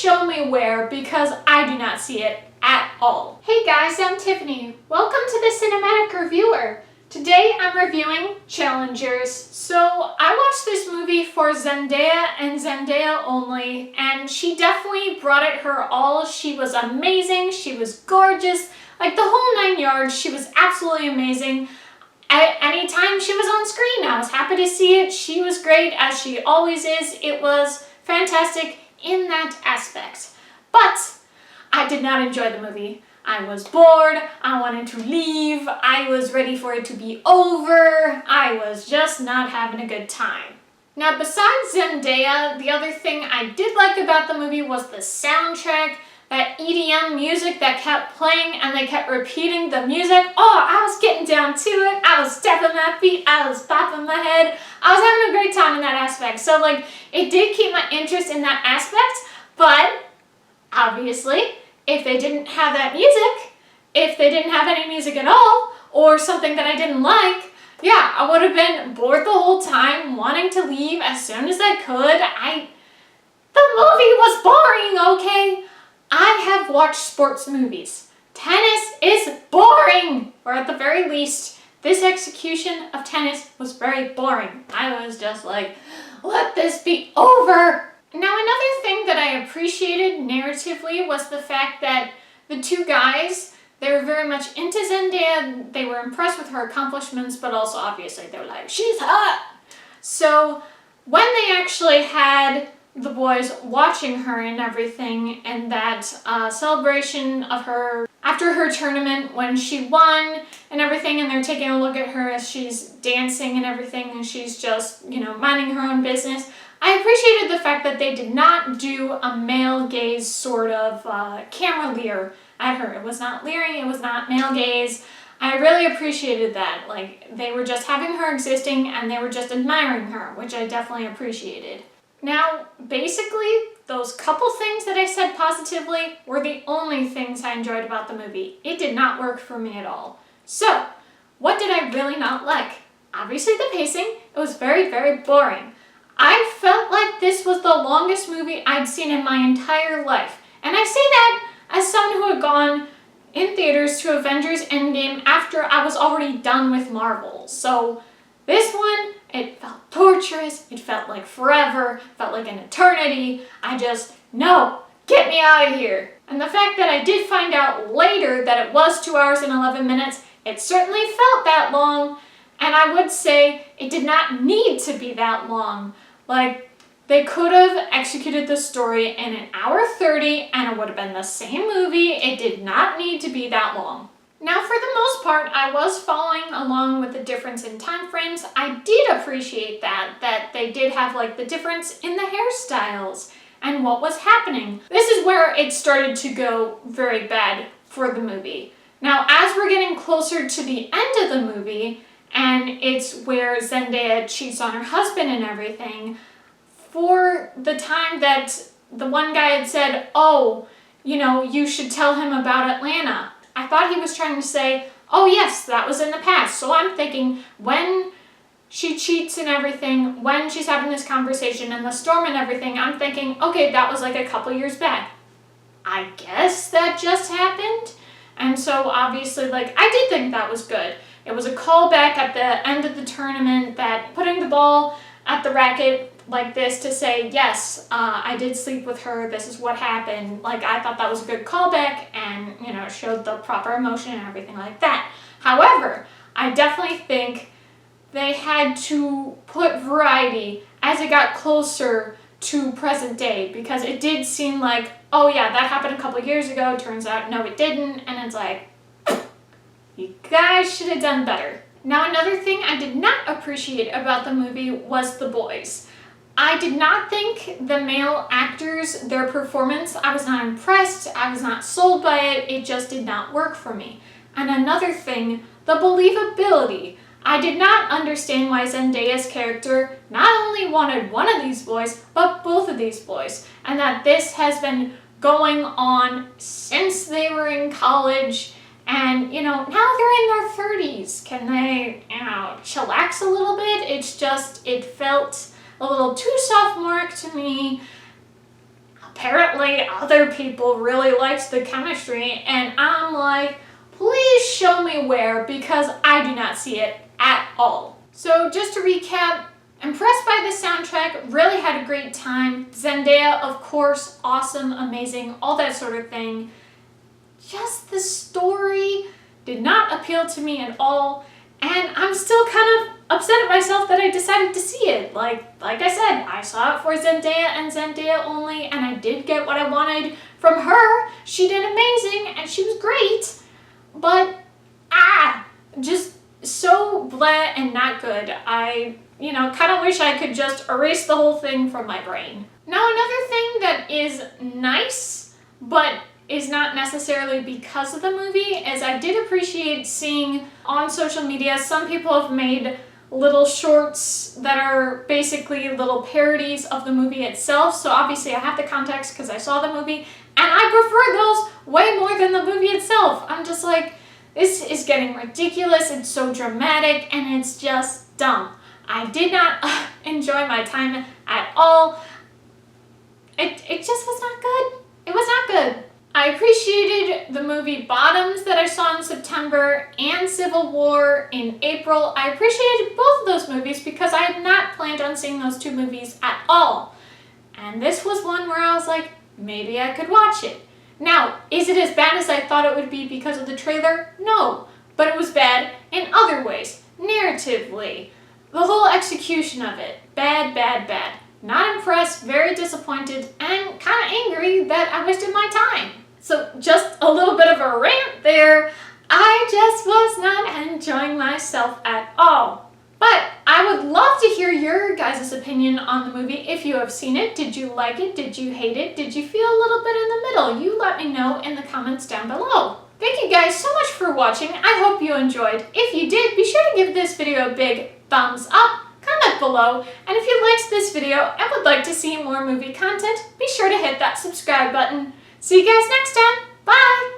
show me where, because I do not see it at all. Hey guys, I'm Tiffany. Welcome to the Cinematic Reviewer. Today I'm reviewing Challengers. So I watched this movie for Zendaya and Zendaya only, and she definitely brought it her all. She was amazing, she was gorgeous, like the whole 9 yards. She was absolutely amazing. At any time she was on screen, I was happy to see it. She was great, as she always is. It was fantastic in that aspect. But I did not enjoy the movie. I was bored, I wanted to leave, I was ready for it to be over, I was just not having a good time. Now besides Zendaya, the other thing I did like about the movie was the soundtrack, that EDM music that kept playing and they kept repeating the music. Oh, I was getting down to it, I was stepping my feet, I was bopping my head, I was having a great time in that aspect. So like, it did keep my interest in that aspect, but obviously, if they didn't have that music, if they didn't have any music at all, or something that I didn't like, yeah, I would have been bored the whole time, wanting to leave as soon as I could. The movie was boring, okay? I have watched sports movies. Tennis is boring, or at the very least, this execution of tennis was very boring. I was just like, let this be over. Now, another thing that I appreciated narratively was the fact that the two guys, they were very much into Zendaya. They were impressed with her accomplishments, but also obviously they were like, she's hot. So when they actually had the boys watching her and everything, and that celebration of her after her tournament when she won and everything, and they're taking a look at her as she's dancing and everything, and she's just, you know, minding her own business. I appreciated the fact that they did not do a male gaze sort of camera leer at her. It was not leering, it was not male gaze. I really appreciated that. Like, they were just having her existing and they were just admiring her, which I definitely appreciated. Now, basically, those couple things that I said positively were the only things I enjoyed about the movie. It did not work for me at all. So, what did I really not like? Obviously the pacing. It was very, very boring. I felt like this was the longest movie I'd seen in my entire life. And I say that as someone who had gone in theaters to Avengers Endgame after I was already done with Marvel. So this one, it felt torturous, it felt like forever, felt like an eternity. No, get me out of here. And the fact that I did find out later that it was 2 hours and 11 minutes, it certainly felt that long. And I would say it did not need to be that long. Like, they could have executed the story in 1 hour 30 and it would have been the same movie. It did not need to be that long. Now, for the most part, I was following along with the difference in time frames. I did appreciate that they did have like the difference in the hairstyles and what was happening. This is where it started to go very bad for the movie. Now, as we're getting closer to the end of the movie, and it's where Zendaya cheats on her husband and everything, for the time that the one guy had said, oh, you know, you should tell him about Atlanta. I thought he was trying to say, oh yes, that was in the past. So I'm thinking, when she cheats and everything, when she's having this conversation and the storm and everything, I'm thinking, okay, that was like a couple years back. I guess that just happened. And so obviously, like, I did think that was good. It was a callback at the end of the tournament, that putting the ball at the racket like this to say, yes, I did sleep with her, this is what happened. Like, I thought that was a good callback and, you know, showed the proper emotion and everything like that. However, I definitely think they had to put variety as it got closer to present day, because it did seem like, oh yeah, that happened a couple years ago, turns out no it didn't, and it's like, you guys should have done better. Now, another thing I did not appreciate about the movie was the boys. I did not think the male actors, their performance, I was not impressed, I was not sold by it, it just did not work for me. And another thing, the believability. I did not understand why Zendaya's character not only wanted one of these boys, but both of these boys. And that this has been going on since they were in college. And, you know, now they're in their 30s. Can they, you know, chillax a little bit? It's just, it felt a little too sophomoric to me. apparently other people really liked the chemistry, and I'm like, please show me where, because I do not see it at all. So just to recap, impressed by the soundtrack, really had a great time. Zendaya, of course, awesome, amazing, all that sort of thing. Just the story did not appeal to me at all, and I'm still kind of upset at myself that I decided to see it. Like I said, I saw it for Zendaya and Zendaya only, and I did get what I wanted from her. She did amazing, and she was great, but just so blah and not good. I kind of wish I could just erase the whole thing from my brain. Now, another thing that is nice, but is not necessarily because of the movie, is I did appreciate seeing on social media some people have made little shorts that are basically little parodies of the movie itself. So obviously I have the context because I saw the movie, and I prefer those way more than the movie itself. I'm just like, this is getting ridiculous, it's so dramatic, and it's just dumb. I did not enjoy my time at all. It just was not good. It was not good. I appreciated the movie Bottoms that I saw in September and Civil War in April. I appreciated both of those movies because I had not planned on seeing those two movies at all. And this was one where I was like, maybe I could watch it. Now, is it as bad as I thought it would be because of the trailer? No, but it was bad in other ways. Narratively, the whole execution of it, bad, bad, bad. Not impressed, very disappointed, and kind of angry that I wasted my time. So just a little bit of a rant there. I just was not enjoying myself at all. But I would love to hear your guys' opinion on the movie. If you have seen it, did you like it? Did you hate it? Did you feel a little bit in the middle? You let me know in the comments down below. Thank you guys so much for watching. I hope you enjoyed. If you did, be sure to give this video a big thumbs up. Comment below, and if you liked this video and would like to see more movie content, be sure to hit that subscribe button. See you guys next time. Bye!